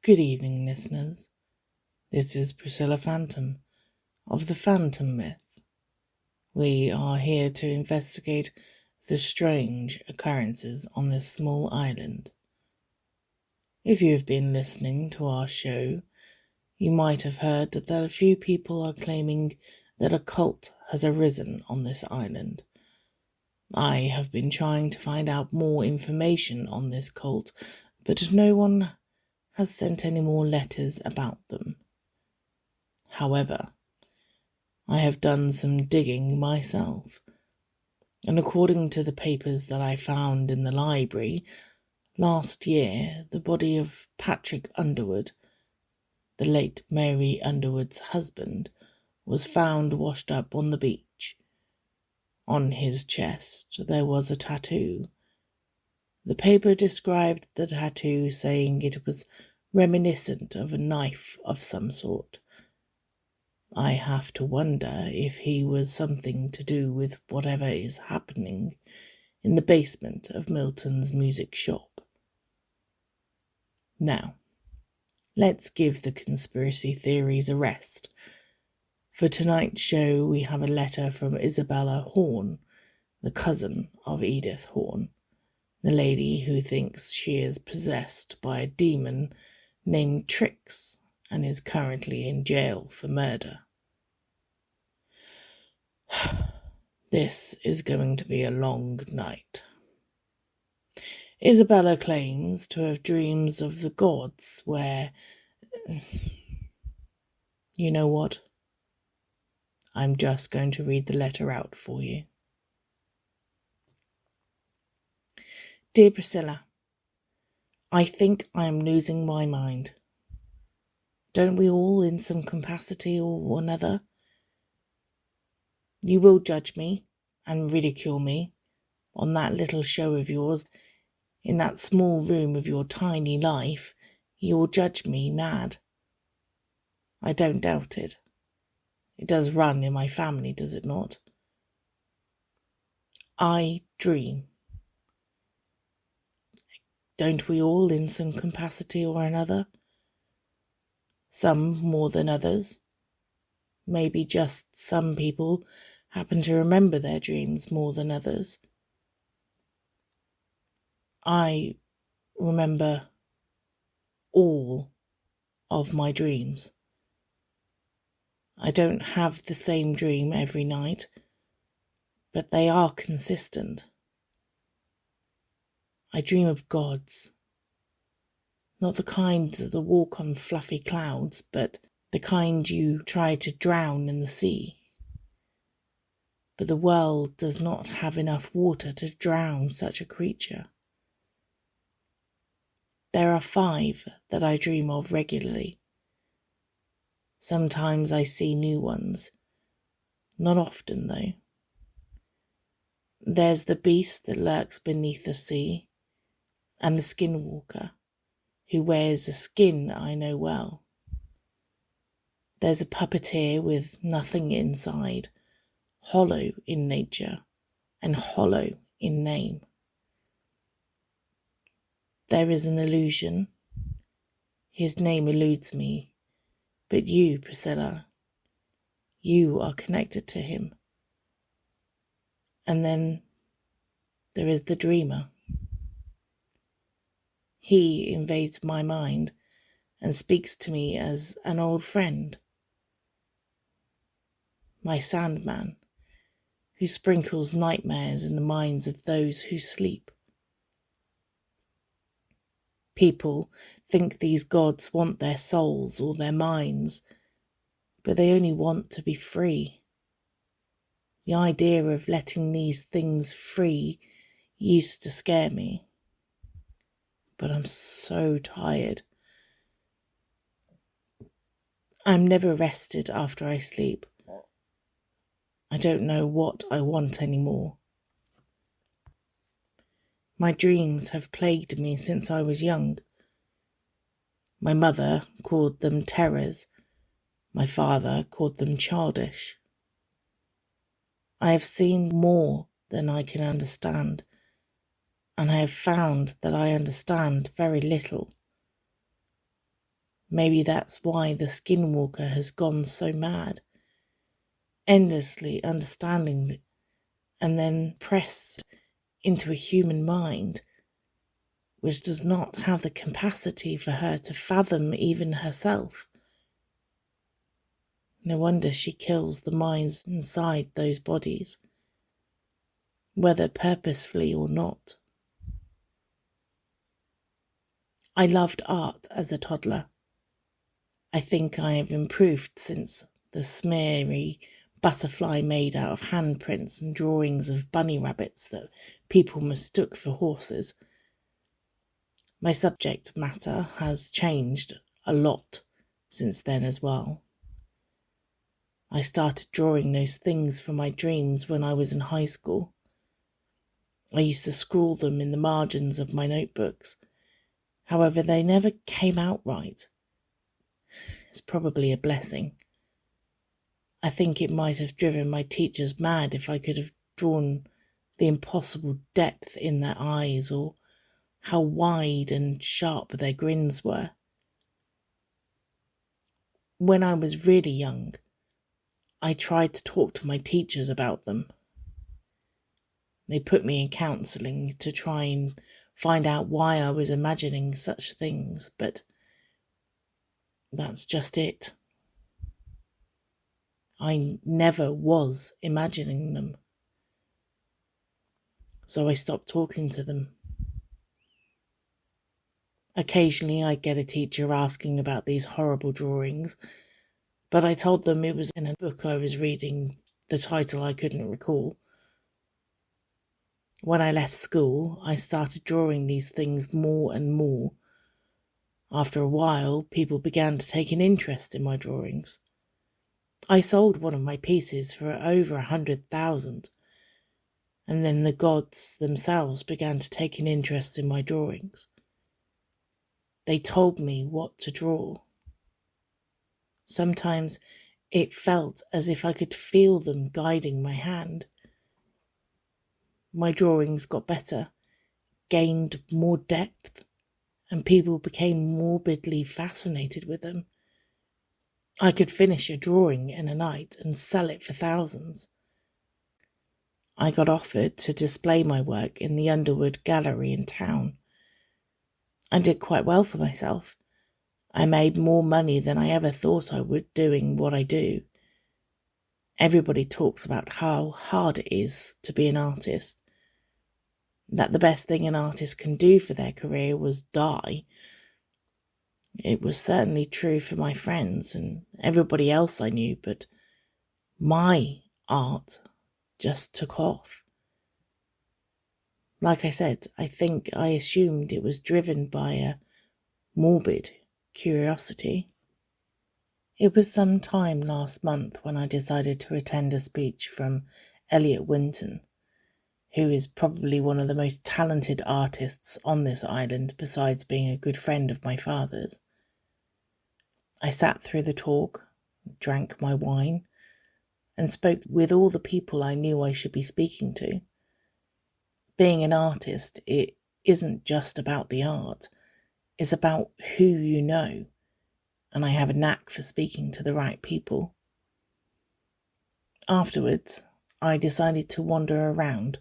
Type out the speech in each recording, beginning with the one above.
Good evening, listeners. This is Priscilla Phantom of the Phantom Myth. We are here to investigate the strange occurrences on this small island. If you have been listening to our show, you might have heard that a few people are claiming that a cult has arisen on this island. I have been trying to find out more information on this cult, but no one has sent any more letters about them. However, I have done some digging myself, and according to the papers that I found in the library, last year the body of Patrick Underwood, the late Mary Underwood's husband, was found washed up on the beach. On his chest there was a tattoo. The paper described the tattoo, saying it was reminiscent of a knife of some sort. I have to wonder if he was something to do with whatever is happening in the basement of Milton's music shop. Now, let's give the conspiracy theories a rest. For tonight's show, we have a letter from Isabella Horn, the cousin of Edith Horn, the lady who thinks she is possessed by a demon named Trix and is currently in jail for murder. This is going to be a long night. Isabella claims to have dreams of the gods where... You know what? I'm just going to read the letter out for you. Dear Priscilla, I think I am losing my mind. Don't we all in some capacity or another? You will judge me and ridicule me on that little show of yours. In that small room of your tiny life, you will judge me mad. I don't doubt it. It does run in my family, does it not? I dream. Don't we all in some capacity or another? Some more than others. Maybe just some people happen to remember their dreams more than others. I remember all of my dreams. I don't have the same dream every night, but they are consistent. I dream of gods. Not the kind that walk on fluffy clouds, but the kind you try to drown in the sea. But the world does not have enough water to drown such a creature. There are 5 that I dream of regularly. Sometimes I see new ones. Not often, though. There's the beast that lurks beneath the sea, and the skinwalker, who wears a skin I know well. There's a puppeteer with nothing inside, hollow in nature and hollow in name. There is an illusion. His name eludes me, but you, Priscilla, you are connected to him. And then there is the dreamer. He invades my mind and speaks to me as an old friend. My Sandman, who sprinkles nightmares in the minds of those who sleep. People think these gods want their souls or their minds, but they only want to be free. The idea of letting these things free used to scare me. But I'm so tired. I'm never rested after I sleep. I don't know what I want anymore. My dreams have plagued me since I was young. My mother called them terrors. My father called them childish. I have seen more than I can understand, and I have found that I understand very little. Maybe that's why the skinwalker has gone so mad, endlessly understanding and then pressed into a human mind which does not have the capacity for her to fathom even herself. No wonder she kills the minds inside those bodies, whether purposefully or not. I loved art as a toddler. I think I have improved since the smeary butterfly made out of handprints and drawings of bunny rabbits that people mistook for horses. My subject matter has changed a lot since then as well. I started drawing those things from my dreams when I was in high school. I used to scrawl them in the margins of my notebooks. However, they never came out right. It's probably a blessing. I think it might have driven my teachers mad if I could have drawn the impossible depth in their eyes or how wide and sharp their grins were. When I was really young, I tried to talk to my teachers about them. They put me in counselling to try and find out why I was imagining such things, but that's just it. I never was imagining them. So I stopped talking to them. Occasionally I'd get a teacher asking about these horrible drawings, but I told them it was in a book I was reading, the title I couldn't recall. When I left school, I started drawing these things more and more. After a while, people began to take an interest in my drawings. I sold one of my pieces for over 100,000, and then the gods themselves began to take an interest in my drawings. They told me what to draw. Sometimes it felt as if I could feel them guiding my hand. My drawings got better, gained more depth, and people became morbidly fascinated with them. I could finish a drawing in a night and sell it for thousands. I got offered to display my work in the Underwood Gallery in town. I did quite well for myself. I made more money than I ever thought I would doing what I do. Everybody talks about how hard it is to be an artist, that the best thing an artist can do for their career was die. It was certainly true for my friends and everybody else I knew, but my art just took off. Like I said, I think I assumed it was driven by a morbid curiosity. It was some time last month when I decided to attend a speech from Elliot Winton, who is probably one of the most talented artists on this island besides being a good friend of my father's. I sat through the talk, drank my wine, and spoke with all the people I knew I should be speaking to. Being an artist, it isn't just about the art, it's about who you know, and I have a knack for speaking to the right people. Afterwards, I decided to wander around,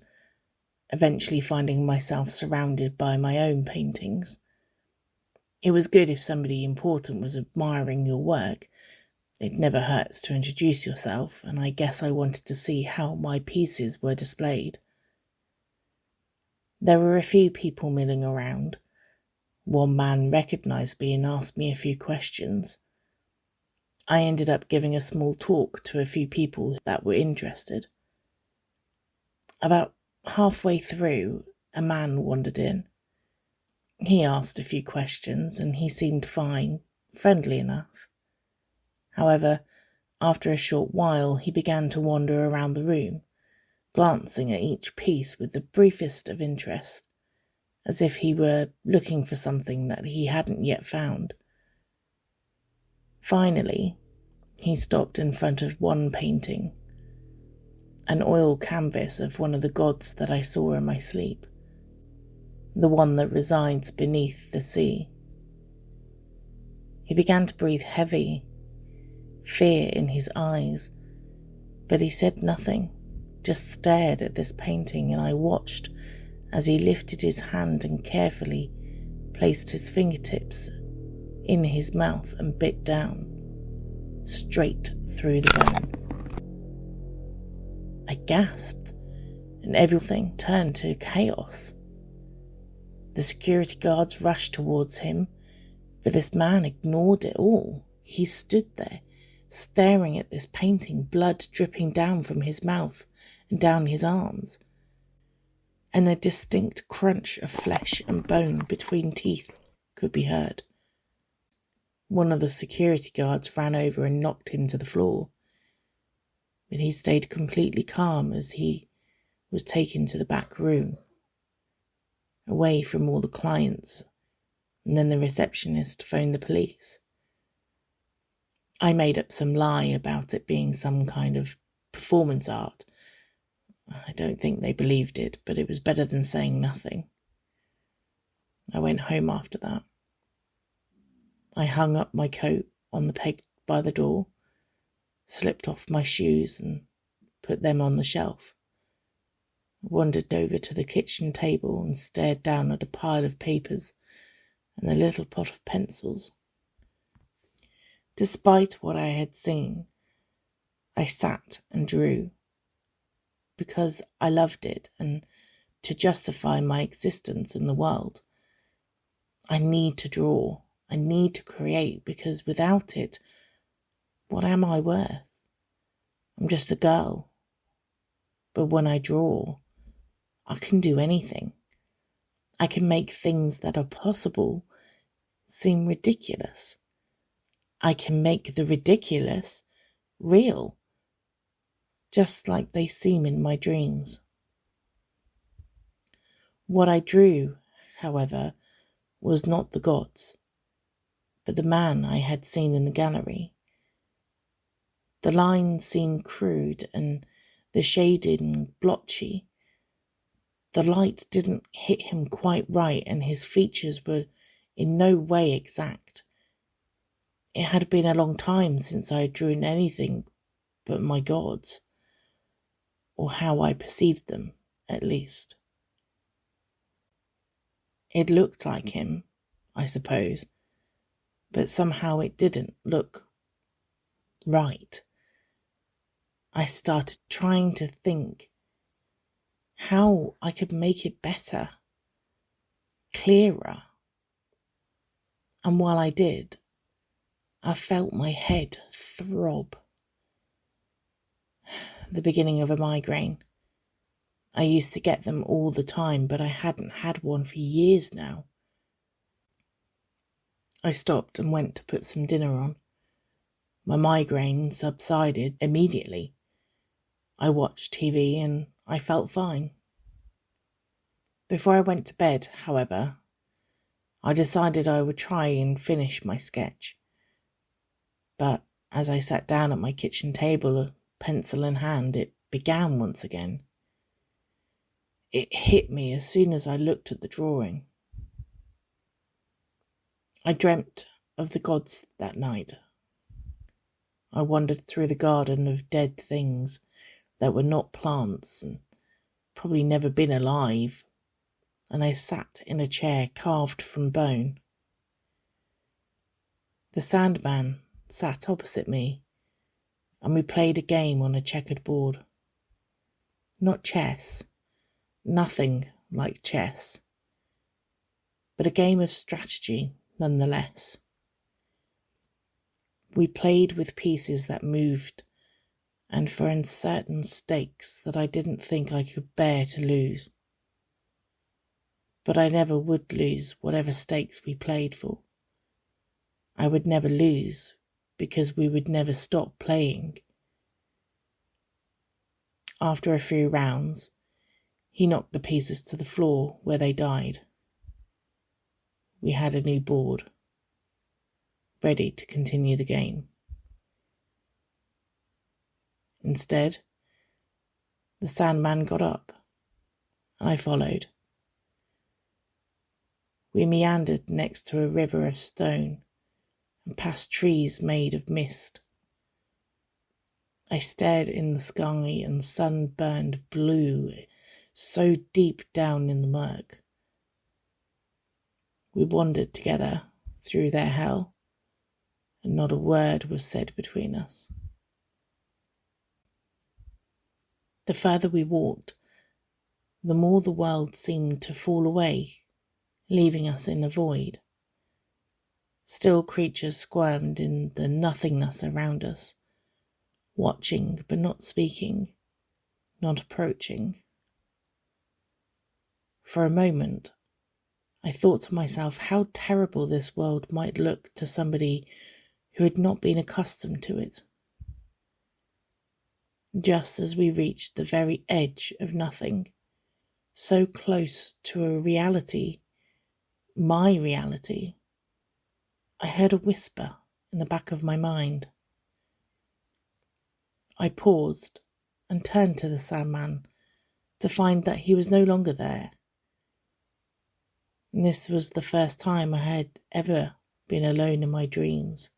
eventually finding myself surrounded by my own paintings. It was good if somebody important was admiring your work. It never hurts to introduce yourself, and I guess I wanted to see how my pieces were displayed. There were a few people milling around. One man recognised me and asked me a few questions. I ended up giving a small talk to a few people that were interested. About halfway through, a man wandered in. He asked a few questions and he seemed fine, friendly enough. However, after a short while, he began to wander around the room, glancing at each piece with the briefest of interest, as if he were looking for something that he hadn't yet found. Finally, he stopped in front of one painting, an oil canvas of one of the gods that I saw in my sleep, the one that resides beneath the sea. He began to breathe heavy, fear in his eyes, but he said nothing, just stared at this painting, and I watched as he lifted his hand and carefully placed his fingertips in his mouth and bit down, straight through the bone. I gasped, and everything turned to chaos. The security guards rushed towards him, but this man ignored it all. He stood there, staring at this painting, blood dripping down from his mouth and down his arms, and a distinct crunch of flesh and bone between teeth could be heard. One of the security guards ran over and knocked him to the floor, but he stayed completely calm as he was taken to the back room, away from all the clients, and then the receptionist phoned the police. I made up some lie about it being some kind of performance art. I don't think they believed it, but it was better than saying nothing. I went home after that. I hung up my coat on the peg by the door, slipped off my shoes and put them on the shelf. I wandered over to the kitchen table and stared down at a pile of papers and a little pot of pencils. Despite what I had seen, I sat and drew, because I loved it, and to justify my existence in the world, I need to draw. I need to create, because without it, what am I worth? I'm just a girl. But when I draw, I can do anything. I can make things that are possible seem ridiculous. I can make the ridiculous real, just like they seem in my dreams. What I drew, however, was not the gods, but the man I had seen in the gallery. The lines seemed crude and the shading blotchy. The light didn't hit him quite right, and his features were in no way exact. It had been a long time since I had drawn anything but my gods, or how I perceived them, at least. It looked like him, I suppose, but somehow it didn't look right. I started trying to think how I could make it better, clearer. And while I did, I felt my head throb. The beginning of a migraine. I used to get them all the time, but I hadn't had one for years now. I stopped and went to put some dinner on. My migraine subsided immediately. I watched TV and I felt fine. Before I went to bed, however, I decided I would try and finish my sketch. But as I sat down at my kitchen table, a pencil in hand, it began once again. It hit me as soon as I looked at the drawing. I dreamt of the gods that night. I wandered through the garden of dead things that were not plants and probably never been alive, and I sat in a chair carved from bone. The Sandman sat opposite me, and we played a game on a checkered board. Not chess, nothing like chess, but a game of strategy nonetheless. We played with pieces that moved, and for uncertain stakes that I didn't think I could bear to lose. But I never would lose whatever stakes we played for. I would never lose, because we would never stop playing. After a few rounds, he knocked the pieces to the floor where they died. We had a new board, ready to continue the game. Instead, the Sandman got up, and I followed. We meandered next to a river of stone and past trees made of mist. I stared in the sky and sun burned blue, so deep down in the murk. We wandered together through their hell, and not a word was said between us. The further we walked, the more the world seemed to fall away, leaving us in a void. Still creatures squirmed in the nothingness around us, watching but not speaking, not approaching. For a moment, I thought to myself how terrible this world might look to somebody who had not been accustomed to it. Just as we reached the very edge of nothing, so close to a reality, my reality, I heard a whisper in the back of my mind. I paused and turned to the Sandman to find that he was no longer there. And this was the first time I had ever been alone in my dreams.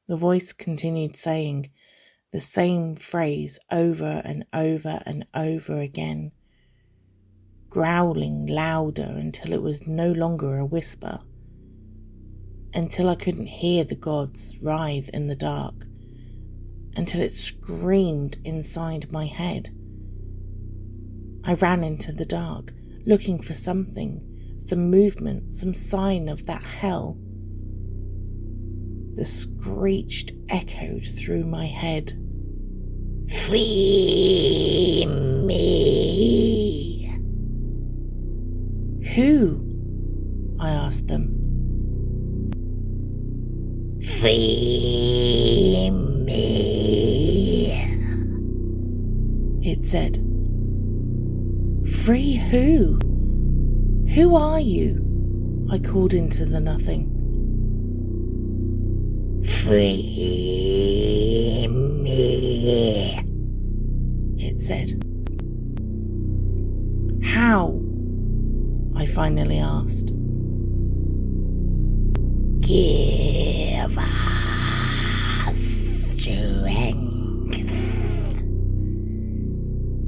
The voice continued saying the same phrase over and over and over again, growling louder until it was no longer a whisper, until I couldn't hear the gods writhe in the dark, until it screamed inside my head. I ran into the dark, looking for something, some movement, some sign of that hell. The screech echoed through my head. Free me! Who? I asked them. Free me, it said. Free who? Who are you? I called into the nothing. Free me, it said. How? I finally asked. Give us strength.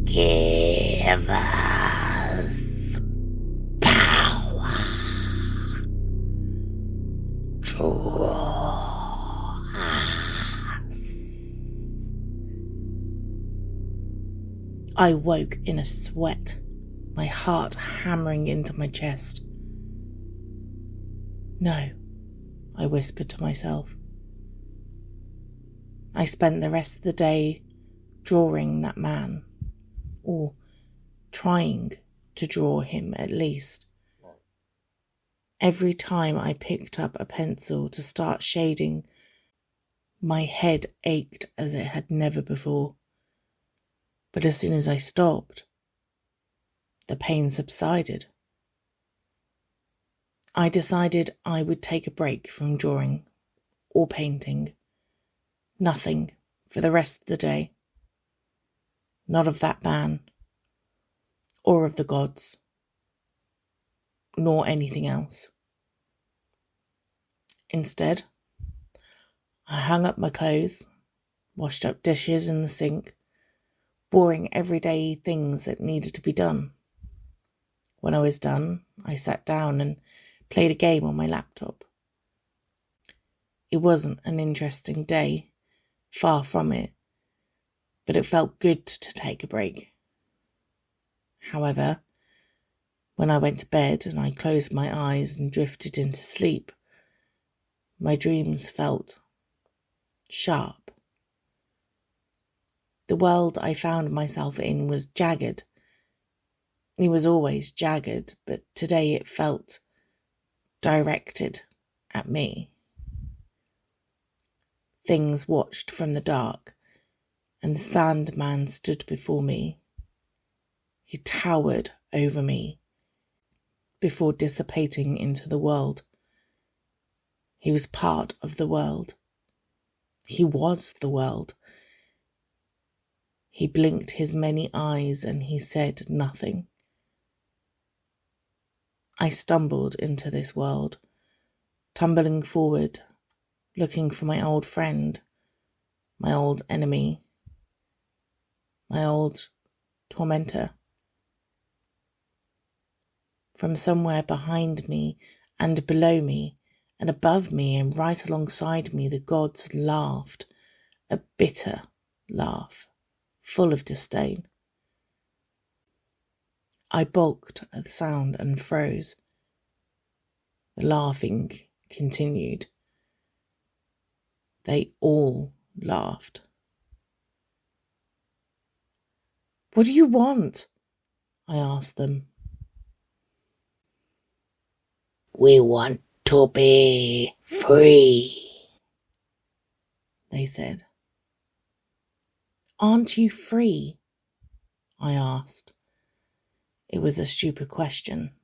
Give us power. Draw us. I woke in a sweat, my heart hammering into my chest. No, I whispered to myself. I spent the rest of the day drawing that man, or trying to draw him at least. Every time I picked up a pencil to start shading, my head ached as it had never before. But as soon as I stopped, the pain subsided. I decided I would take a break from drawing or painting. Nothing for the rest of the day. Not of that man, or of the gods, nor anything else. Instead, I hung up my clothes, washed up dishes in the sink, boring everyday things that needed to be done. When I was done, I sat down and played a game on my laptop. It wasn't an interesting day, far from it, but it felt good to take a break. However, when I went to bed and I closed my eyes and drifted into sleep, my dreams felt sharp. The world I found myself in was jagged. It was always jagged, but today it felt directed at me. Things watched from the dark, and the Sandman stood before me. He towered over me before dissipating into the world. He was part of the world. He was the world. He blinked his many eyes and he said nothing. I stumbled into this world, tumbling forward, looking for my old friend, my old enemy, my old tormentor. From somewhere behind me and below me and above me and right alongside me, the gods laughed, a bitter laugh, full of disdain. I balked at the sound and froze. The laughing continued. They all laughed. "What do you want?" I asked them. "We want to be free," they said. "Aren't you free?" I asked. It was a stupid question.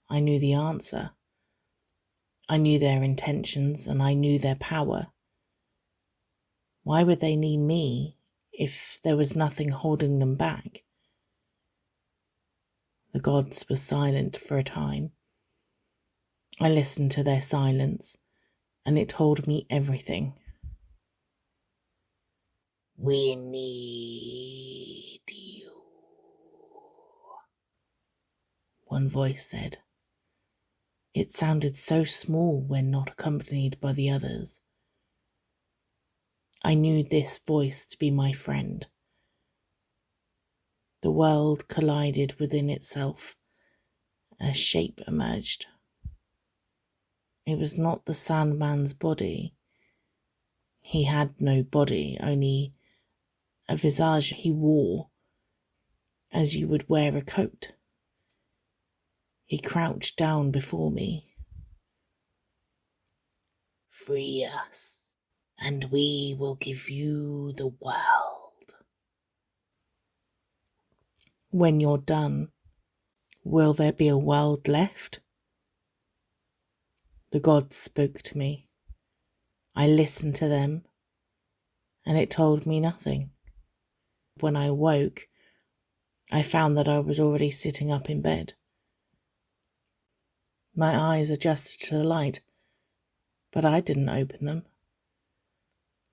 I knew the answer. I knew their intentions and I knew their power. Why would they need me if there was nothing holding them back? The gods were silent for a time. I listened to their silence, and it told me everything. "We need you," one voice said. It sounded so small when not accompanied by the others. I knew this voice to be my friend. The world collided within itself. A shape emerged. It was not the Sandman's body. He had no body, only a visage he wore, as you would wear a coat. He crouched down before me. "Free us, and we will give you the world. When you're done, will there be a world left?" The gods spoke to me. I listened to them, and it told me nothing. When I woke, I found that I was already sitting up in bed. My eyes adjusted to the light, but I didn't open them.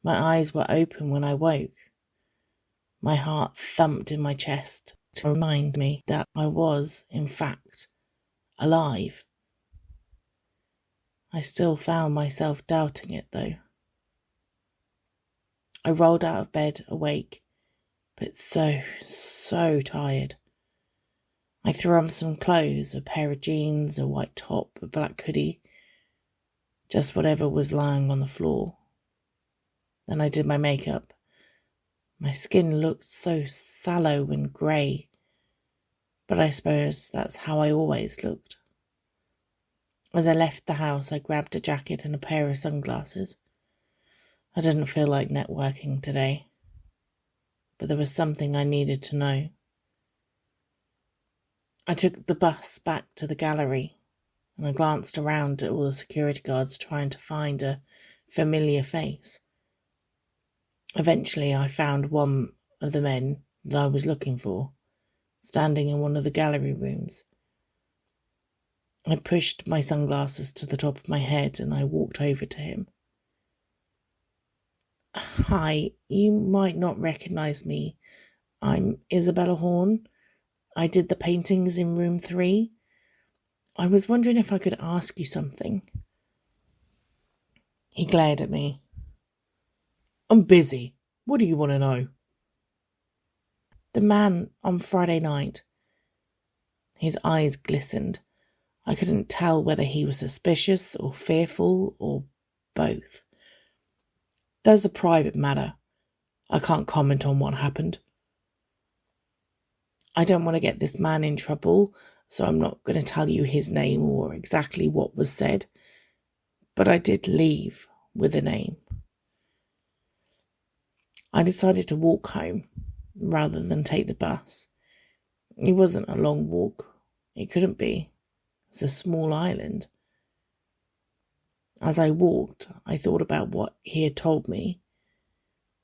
My eyes were open when I woke. My heart thumped in my chest to remind me that I was, in fact, alive. I still found myself doubting it, though. I rolled out of bed, awake, but so tired. I threw on some clothes, a pair of jeans, a white top, a black hoodie, just whatever was lying on the floor. Then I did my makeup. My skin looked so sallow and grey, but I suppose that's how I always looked. As I left the house, I grabbed a jacket and a pair of sunglasses. I didn't feel like networking today, but there was something I needed to know. I took the bus back to the gallery, and I glanced around at all the security guards trying to find a familiar face. Eventually, I found one of the men that I was looking for, standing in one of the gallery rooms. I pushed my sunglasses to the top of my head and I walked over to him. "Hi, you might not recognise me. I'm Isabella Horn. I did the paintings in room 3. I was wondering if I could ask you something." He glared at me. "I'm busy. What do you want to know?" "The man on Friday night." His eyes glistened. I couldn't tell whether he was suspicious or fearful or both. "There's a private matter. I can't comment on what happened." "I don't want to get this man in trouble, so I'm not going to tell you his name or exactly what was said, but I did leave with a name." I decided to walk home rather than take the bus. It wasn't a long walk. It couldn't be. It's a small island. As I walked, I thought about what he had told me.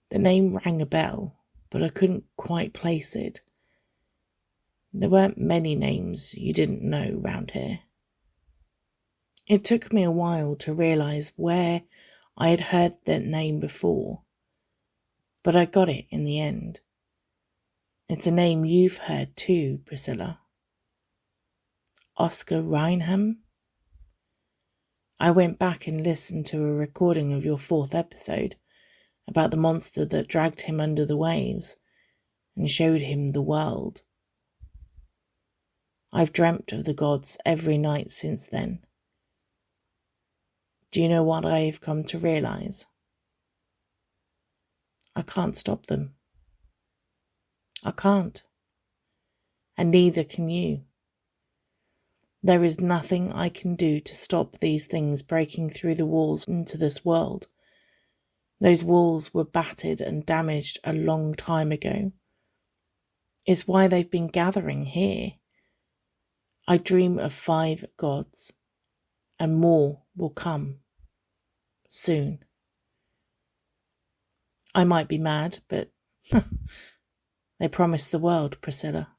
The name rang a bell, but I couldn't quite place it. There weren't many names you didn't know round here. It took me a while to realise where I had heard that name before, but I got it in the end. It's a name you've heard too, Priscilla. Oscar Reinham? I went back and listened to a recording of your 4th episode about the monster that dragged him under the waves and showed him the world. I've dreamt of the gods every night since then. Do you know what I've come to realise? I can't stop them. I can't. And neither can you. There is nothing I can do to stop these things breaking through the walls into this world. Those walls were battered and damaged a long time ago. It's why they've been gathering here. I dream of 5 gods, and more will come soon. I might be mad, but they promise the world, Priscilla.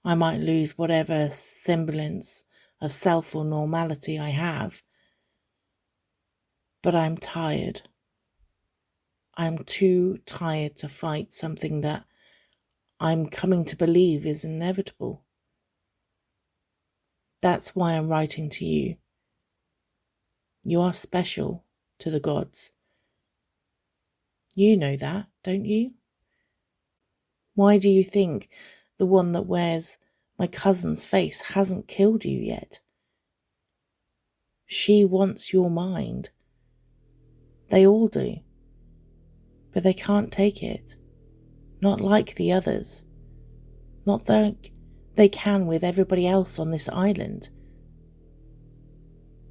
I might lose whatever semblance of self or normality I have, but I'm tired. I'm too tired to fight something that I'm coming to believe is inevitable. That's why I'm writing to you. You are special to the gods. You know that, don't you? Why do you think the one that wears my cousin's face hasn't killed you yet? She wants your mind. They all do. But they can't take it. Not like the others. Not like they can with everybody else on this island.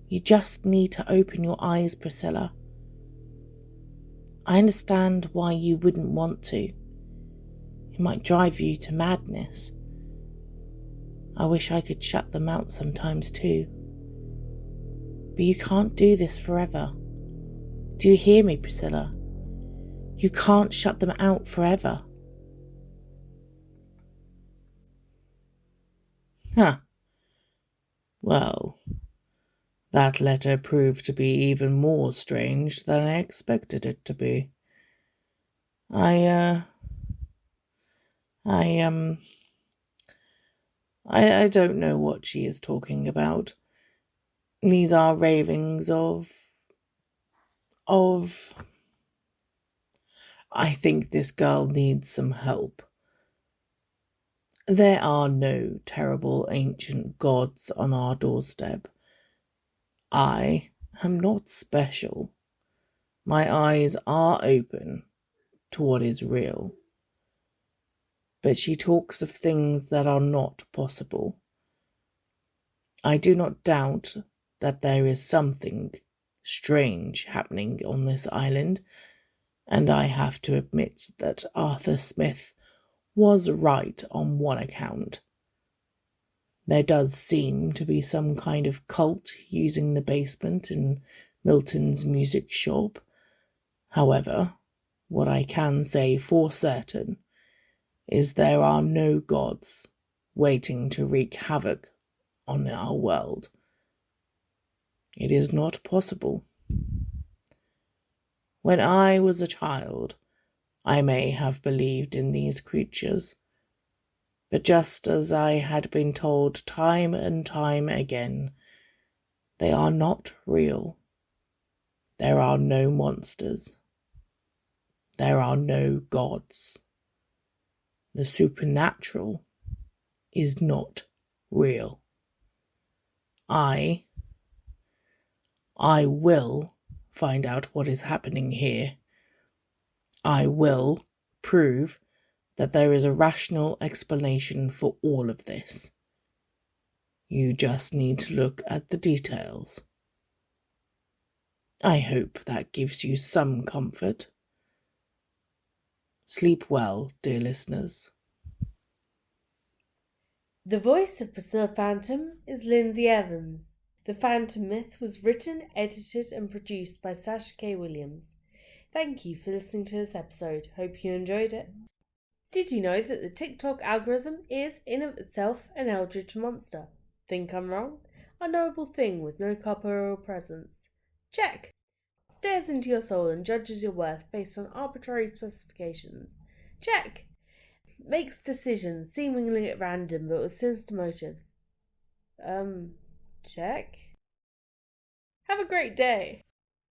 You just need to open your eyes, Priscilla. I understand why you wouldn't want to. It might drive you to madness. I wish I could shut them out sometimes too. But you can't do this forever. Do you hear me, Priscilla? You can't shut them out forever. Huh. Well, that letter proved to be even more strange than I expected it to be. I don't know what she is talking about. These are ravings of... I think this girl needs some help. There are no terrible ancient gods on our doorstep. I am not special. My eyes are open to what is real. But she talks of things that are not possible. I do not doubt that there is something strange happening on this island, and I have to admit that Arthur Smith was right on one account. There does seem to be some kind of cult using the basement in Milton's music shop. However, what I can say for certain is there are no gods waiting to wreak havoc on our world. It is not possible. When I was a child, I may have believed in these creatures, but just as I had been told time and time again, they are not real. There are no monsters. There are no gods. The supernatural is not real. I will find out what is happening here. I will prove that there is a rational explanation for all of this. You just need to look at the details. I hope that gives you some comfort. Sleep well, dear listeners. The voice of Priscilla Phantom is Lyndsey Evans. The Phantom Myth was written, edited and produced by Sasha K. Williams. Thank you for listening to this episode. Hope you enjoyed it. Did you know that the TikTok algorithm is in of itself an eldritch monster? Think I'm wrong? unknowable thing with no corporeal presence. Check. Stares into your soul and judges your worth based on arbitrary specifications. Check. Makes decisions seemingly at random but with sinister motives. Check. Have a great day.